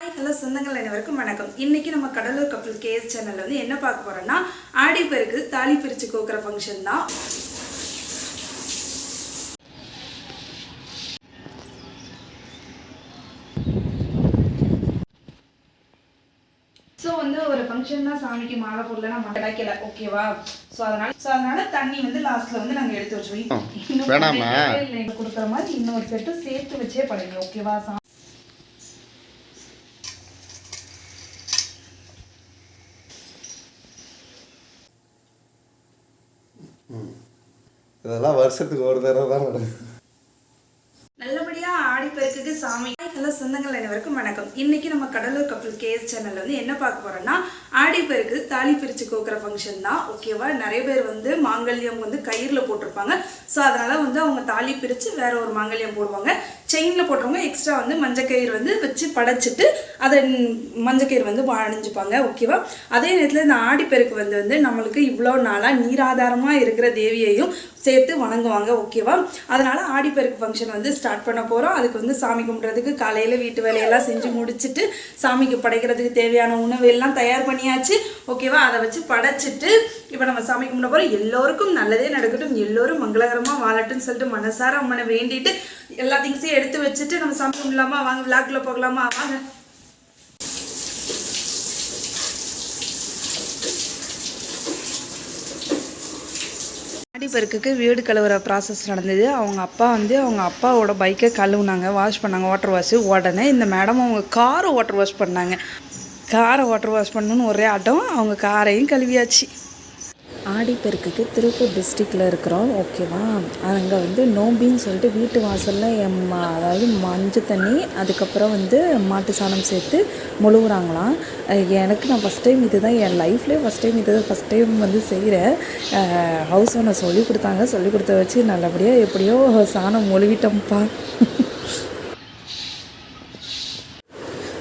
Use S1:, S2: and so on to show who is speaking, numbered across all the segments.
S1: Hello சொந்தங்கள் அனைவருக்கும் வணக்கம். இன்னைக்கு நம்ம கடலூர் கப்பல் கேஎஸ் சேனல்ல வந்து என்ன பார்க்க போறோம்னா ஆடி பெருக்கு தாலி பிரிச்சு கோக்குற ஃபங்க்ஷன் தான். ஸோ வந்து ஒரு ஃபங்க்ஷன் தான், சாமிக்கு மாலை போடலன்னா நம்ம கிடைக்கல, ஓகேவா? ஸோ அதனால தண்ணி வந்து லாஸ்ட்ல வந்து நாங்கள் எடுத்து வச்சுருவோம். இன்னும் கொடுக்குற மாதிரி இன்னொரு செட்டு சேர்த்து வச்சே படைங்க, ஓகேவா?
S2: இதெல்லாம் வருஷத்துக்கு ஒரு தடவை தான் நடக்கும்.
S1: நல்லபடியா ஆடிப்பெருக்குக்கு சாமி. ஹலோ சொந்தங்கள் அனைவருக்கும் வணக்கம். இன்னைக்கு நம்ம கடலூர் கப்பல் கேஎஸ் சேனல்ல வந்து என்ன பார்க்க போறோம்னா ஆடிப்பெருக்கு தாலி பிரிச்சு கோக்குற ஃபங்க்ஷன் தான், ஓகேவா? நிறைய பேர் வந்து மாங்கல்யம் வந்து கயிறுல போட்டிருப்பாங்க. ஸோ அதனால வந்து அவங்க தாலி பிரிச்சு வேற ஒரு மாங்கல்யம் போடுவாங்க. செயின்ல போடுறவங்க எக்ஸ்ட்ரா வந்து மஞ்சக்கயிறு வந்து வச்சு படைச்சிட்டு அதை மஞ்சக்கயிறு வந்து அணிஞ்சுப்பாங்க, ஓகேவா? அதே நேரத்தில் இந்த ஆடிப்பெருக்கு வந்து நம்மளுக்கு இவ்வளோ நாளாக நீராதாரமாக இருக்கிற தேவியையும் சேர்த்து வணங்குவாங்க, ஓகேவா? அதனால ஆடிப்பெருக்கு ஃபங்க்ஷன் வந்து ஸ்டார்ட் பண்ண போகிறோம். அதுக்கு வந்து சாமி கும்பிட்றதுக்கு காலையில் வீட்டு வேலையெல்லாம் செஞ்சு முடிச்சுட்டு சாமிக்கு படைக்கிறதுக்கு தேவையான உணவு எல்லாம் தயார் பண்ணியாச்சு, ஓகேவா? அதை வச்சு படைச்சிட்டு இப்போ நம்ம சாமி கும்பிட போகிறோம். எல்லோருக்கும் நல்லதே நடக்கட்டும், எல்லோரும் மங்களகரமாக வாழட்டும்னு சொல்லிட்டு மனசார அம்மனை வேண்டிட்டு எல்லா திங்ஸையும் எடுத்து வச்சுட்டு நம்ம சாமி கும்பிடலாமா? வாங்க விளாக்குள்ள போகலாமா? வாங்க. ஆடிப்பெருக்குக்கு வீடு கழுவுற ப்ராசஸ் நடந்தது. அவங்க அப்பாவோட பைக்கை கழுவுனாங்க, வாஷ் பண்ணாங்க, வாட்டர் வாஷ். உடனே இந்த மேடம் அவங்க காரை வாட்டர் வாஷ் பண்ணாங்க. காரை வாட்டர் வாஷ் பண்ணணுன்னு ஒரே ஆட்டம், அவங்க காரையும் கழுவியாச்சு.
S3: ஆடிப்பெருக்குக்கு திருப்பூர் டிஸ்ட்ரிக்டில் இருக்கிறோம், ஓகேவா? அங்கே வந்து நோம்பின்னு சொல்லிட்டு வீட்டு வாசலில் அதாவது மஞ்சள் தண்ணி அதுக்கப்புறம் வந்து மாட்டு சாணம் சேர்த்து முழுகுறாங்களாம். நான் ஃபஸ்ட் டைம் இது தான் என் லைஃப்லேயே ஃபஸ்ட் டைம் வந்து செய்கிறேன். ஹவுஸ் ஓனர் சொல்லி கொடுத்த வச்சு நல்லபடியாக எப்படியோ சாணம் மொழுவிட்டோம்ப்பா.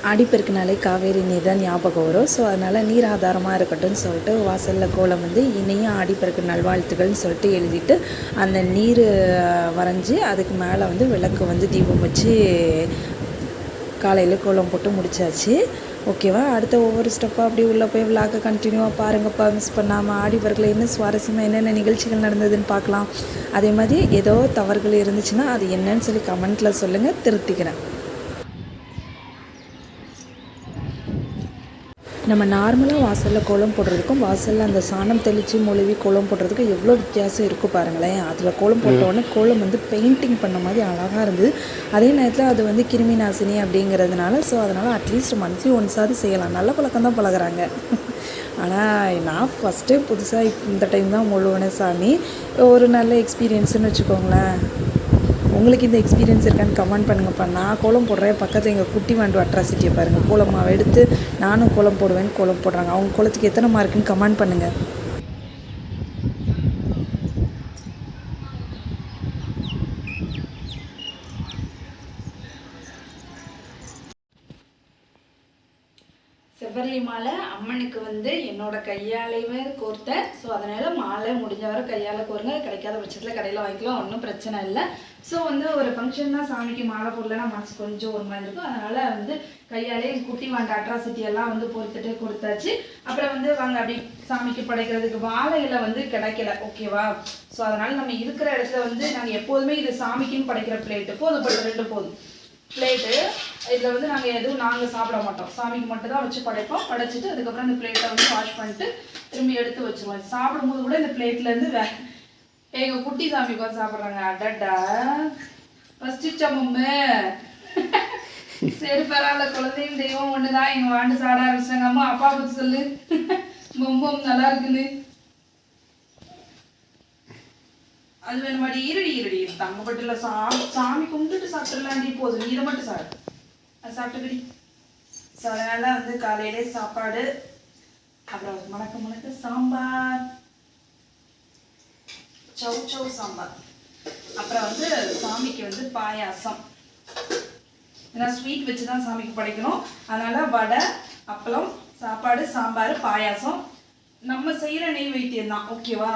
S3: ஆடிப்பெருக்குனாலே காவேரி நீர் தான் ஞாபகம் வரும். ஸோ அதனால் நீர் ஆதாரமாக இருக்கட்டும்னு சொல்லிட்டு வாசலில் கோலம் வந்து இணையும் ஆடிப்பெருக்கு நல்வாழ்த்துக்கள்னு சொல்லிட்டு எழுதிட்டு அந்த நீர் வரைஞ்சி அதுக்கு மேலே வந்து விளக்கு வந்து தீபம் வச்சு காலையில் கோலம் போட்டு முடிச்சாச்சு, ஓகேவா? அடுத்த ஒவ்வொரு ஸ்டெப்பாக அப்படி உள்ளே போய் விளாக்க கண்டினியூவாக பாருங்கப்பா, மிஸ் பண்ணாமல். ஆடிப்பெருக்கில் என்ன சுவாரஸ்யமாக என்னென்ன நிகழ்ச்சிகள் நடந்ததுன்னு பார்க்கலாம். அதே மாதிரி ஏதோ தவறுகள் இருந்துச்சுன்னா அது என்னன்னு சொல்லி கமெண்ட்டில் சொல்லுங்கள், திருத்திக்கிறேன். நம்ம நார்மலாக வாசலில் கோலம் போடுறதுக்கும் வாசலில் அந்த சாணம் தெளித்து மொழுவி கோலம் போடுறதுக்கும் எவ்வளோ வித்தியாசம் இருக்கும் பாருங்களேன். அதில் கோலம் போட்டோடனே கோலம் வந்து பெயிண்டிங் பண்ண மாதிரி அழகாக இருந்தது. அதே நேரத்தில் அது வந்து கிருமி நாசினி அப்படிங்கிறதுனால ஸோ அதனால் அட்லீஸ்ட் மந்த்லி ஒன்ஸாவது செய்யலாம். நல்ல பழக்கம் தான் பழகிறாங்க. ஆனால் நான் ஃபஸ்ட் டைம் புதுசாக இந்த டைம் தான் முழுவனே சாமி. ஒரு நல்ல எக்ஸ்பீரியன்ஸுன்னு வச்சுக்கோங்களேன். உங்களுக்கு இந்த எக்ஸ்பீரியன்ஸ் இருக்கான்னு கமெண்ட் பண்ணுங்கப்பா. நான் கோலம் போடுறேன், பக்கத்தில் எங்கள் குட்டி வாண்டு அட்ராசிட்டியை பாருங்கள். கோலமாவை எடுத்து நானும் கோலம் போடுவேன்னு கோலம் போடுறாங்க. அவங்க கோலத்துக்கு எத்தனை மார்க்குன்னு கமெண்ட் பண்ணுங்கள்.
S1: செவ்வரளி மாலை அம்மனுக்கு வந்து என்னோட கையாலேயுமே கோர்த்தேன். ஸோ அதனால் மாலை முடிஞ்ச வரை கையால் கோருங்க, கிடைக்காத பட்சத்தில் கடையில் வாங்கிக்கலாம், ஒன்றும் பிரச்சனை இல்லை. ஸோ வந்து ஒரு ஃபங்க்ஷன் தான், சாமிக்கு மாலை போடலன்னா மனசு கொஞ்சம் ஒரு மாதிரி இருக்கும். அதனால் வந்து கையாலே குட்டி வாண்ட அட்ராசிட்டி எல்லாம் வந்து பொறுத்துட்டு கொடுத்தாச்சு. அப்புறம் வந்து வாங்க அப்படி சாமிக்கு படைக்கிறதுக்கு வாழையில வந்து கிடைக்கல, ஓகேவா? ஸோ அதனால் நம்ம இருக்கிற இடத்துல வந்து நாங்கள் எப்போதுமே இது சாமிக்குன்னு படைக்கிற பிளேட்டு போதும், 2 போதும் பிளேட்டு. இதில் வந்து நாங்கள் சாப்பிட மாட்டோம், சாமிக்கு மட்டும் தான் வச்சு படைப்போம். படைச்சிட்டு அதுக்கப்புறம் இந்த பிளேட்டை வந்து வாஷ் பண்ணிட்டு திரும்பி எடுத்து வச்சுருவோம். சாப்பிடும்போது கூட இந்த பிளேட்லேருந்து எங்கள் குட்டி சாமி உட்காந்து சாப்பிட்றாங்க. அடடா ஃபஸ்ட்டு சம்மு சரி பரவாயில்ல, குழந்தையும் தெய்வம் ஒன்று தான். எங்கள் வாண்டு சாட ஆரம்பிச்சிட்டாங்க. அம்மா அப்பா பற்றி சொல்லு, பொம்பம் நல்லா இருக்குன்னு. அது வேணுமாடி இருடி தங்கப்பட்டுல சாமி கும்பிட்டுட்டு சாப்பிட்டுலாண்டி, போதும் இதை மட்டும் அது சாப்பிட்டுக்கடி. ஸோ அதனால வந்து காலையிலே சாப்பாடு, அப்புறம் மணக்க சாம்பார், சௌ சாம்பார், அப்புறம் வந்து சாமிக்கு வந்து பாயாசம். ஏன்னா ஸ்வீட் வச்சு தான் சாமிக்கு படைக்கணும். அதனால வடை, அப்பளம், சாப்பாடு, சாம்பார், பாயாசம். நம்ம செய்கிற நெய்வேத்தியம் தான், ஓகேவா?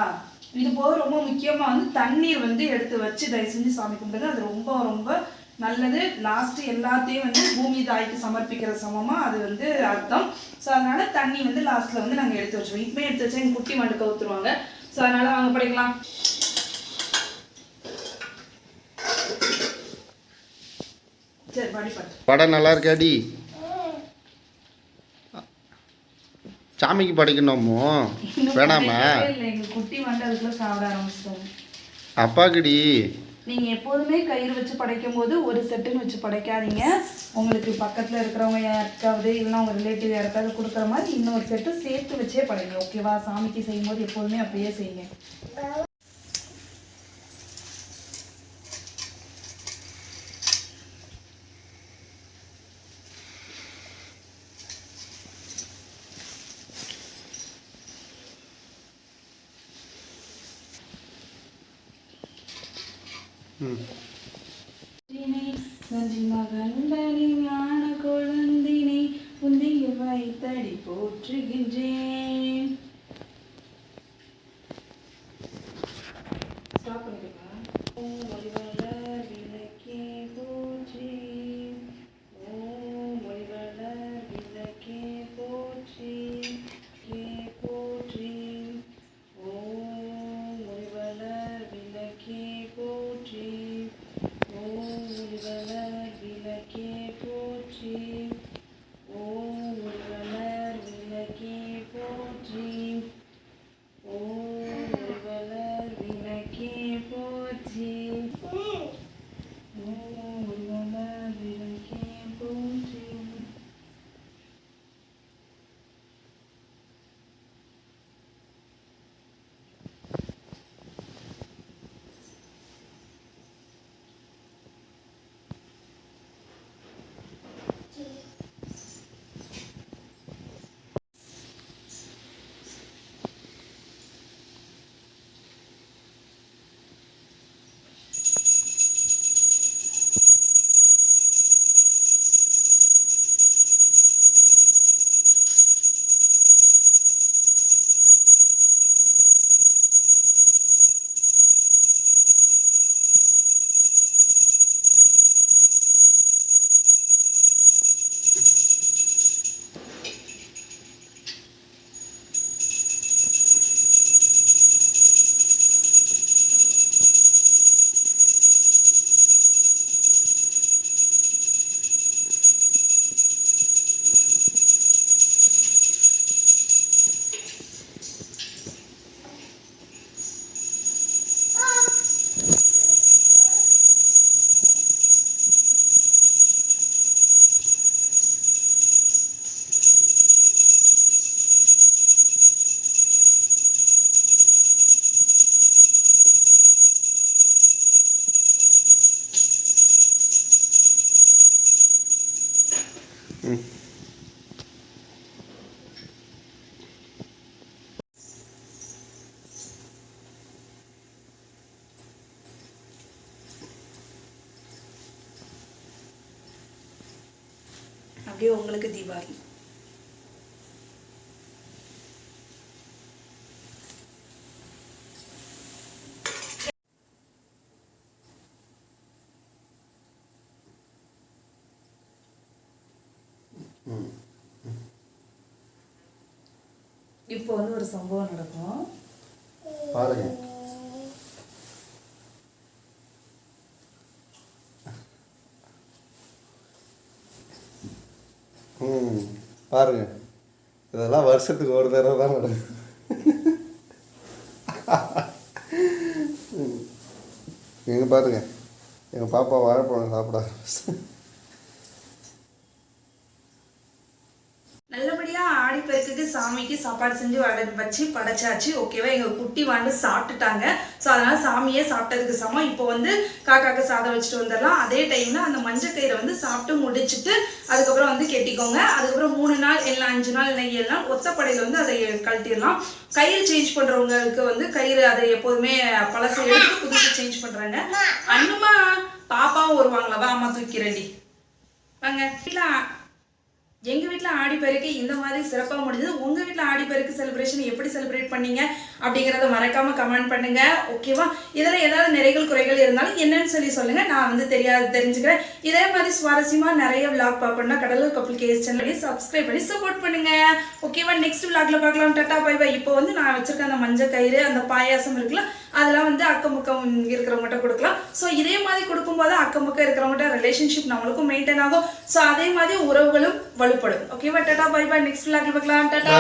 S1: இது போக ரொம்ப முக்கியமாக வந்து தண்ணீர் வந்து எடுத்து வச்சு தயவு செஞ்சு சாமி கும்பிடுங்க. அது ரொம்ப ரொம்ப நல்லது. லாஸ்ட் எல்லாத்தையும் வந்து பூமி தாய்க்கு சமர்ப்பிக்கிற சமமா அது வந்து அர்த்தம். ஸோ அதனால தண்ணி வந்து லாஸ்ட்ல வந்து நாங்கள் எடுத்து வச்சுருவோம். இப்பவே எடுத்து வச்சா எங்கள் குட்டி மண்டு கவுத்துருவாங்க. ஸோ அதனால வாங்க படிக்கலாம். சரி படி
S2: படம் நல்லா இருக்காடி? சாமிக்கு படைக்கணுமோ வேணாமா?
S1: இல்லை எங்கள் குட்டி மண்டு அதுக்குள்ள சாப்பிட ஆரம்பிச்சிட்டாங்க.
S2: அப்பாக்குடி
S1: நீங்கள் எப்போதுமே கயிறு வச்சு படைக்கும் போது ஒரு செட்டுன்னு வச்சு படைக்காதீங்க. உங்களுக்கு பக்கத்தில் இருக்கிறவங்க யாருக்காவது இல்லைன்னா உங்கள் ரிலேட்டிவ் யாருக்காவது கொடுக்குற மாதிரி இன்னொரு செட்டு சேர்த்து வச்சே படைங்க. ஓகேவா? சாமிக்கு செய்யும் போது எப்போதுமே அப்படியே செய்யுங்க. நன்றி மகந்தனி ஞான குழந்தினை உந்திய வைத்தடி போற்றுகின்றேன். விளக்கே போற்றி, ஓம் ஒளிவளர் விளக்கே போற்றி, கே போற்றி, ஓம் ஒளிவளர் விளக்கே போற்றி, ஓம் ஒளிவளர் விளக்கே போற்றி, ஓம் ஒளிவளர் விளக்கே போற்றி, ஓம் ஒளிவளர் விளக்கே போற்றி, ஓம் ஒளிவளர் விளக்கே போற்றி. அப்படியே உங்களுக்கு தீபாவளி. இப்போ வந்து ஒரு சம்பவம் நடக்கும்
S2: பாருங்க. பாருங்க, இதெல்லாம் வருஷத்துக்கு ஒரு தடவை தான் நடக்கும். எங்க பாருங்க, எங்கள் பாப்பா வாழைப்பழம் சாப்பிட
S1: நல்லபடியா ஆடிப்பெருக்குக்கு சாமிக்கு சாப்பாடு செஞ்சு வச்சு படைச்சாச்சு. ஓகேவா? எங்க குட்டி வாண்டு சாப்பிட்டுட்டாங்க. ஸோ அதனால சாமியே சாப்பிட்டதுக்கு சமம். இப்போ வந்து காக்காக்கு சாதம் வச்சுட்டு வந்துடலாம். அதே டைம்ல அந்த மஞ்சள் கயிறை வந்து சாப்பிட்டு முடிச்சுட்டு அதுக்கப்புறம் வந்து கெட்டிக்கோங்க. அதுக்கப்புறம் 3 நாள் இல்லை 5 நாள் இல்லை 7 நாள் ஒத்தப்படையில வந்து அதை கழட்டிடலாம். கயிறு சேஞ்ச் பண்றவங்களுக்கு வந்து கயிறு அதை எப்போதுமே பழசை எடுத்து புதுசு சேஞ்ச் பண்றாங்க. அண்ணுமா பாப்பாவும் வருவாங்களா? அம்மா தூக்கி ரெடி வாங்க. எங்க வீட்டில் வீட்டில் ஆடிப்பெருக்கு இந்த மாதிரி சிறப்பாக முடிஞ்சது. உங்கள் வீட்டில் ஆடிப்பெருக்கு செலிப்ரேஷன் எப்படி செலிப்ரேட் பண்ணீங்க அப்படிங்கிறத மறக்காம கமெண்ட் பண்ணுங்க. ஓகேவா? இதில் ஏதாவது நிறைகள் குறைகள் இருந்தாலும் என்னன்னு சொல்லி சொல்லுங்க, நான் வந்து தெரிஞ்சுக்கிறேன். இதே மாதிரி சுவாரஸ்யமா நிறைய விளாக் பார்க்கணும்னா கடலூர் கப்புள் கேஸ் சேனலையும் சப்ஸ்கிரைப் பண்ணி சப்போர்ட் பண்ணுங்க. ஓகேவா? நெக்ஸ்ட் விளாக்ல பார்க்கலாம். டாடா பை பை. இப்போ வந்து நான் வச்சிருக்க அந்த மஞ்சள் கயிறு, அந்த பாயாசம் இருக்குல்ல, அதெல்லாம் வந்து அக்கம் பக்கம் இருக்கிறவங்ககிட்ட கொடுக்கலாம். ஸோ இதே மாதிரி கொடுக்கும்போது அக்கம் பக்கம் இருக்கிறவங்ககிட்ட ரிலேஷன்ஷிப் நம்மளுக்கும் மெயின்டைன் ஆகும். ஸோ அதே மாதிரி உறவுகளும் வலுப்படும். ஓகேவா? டாடா பை பை. நெக்ஸ்ட் விளாக்ல பார்க்கலாம். டாடா.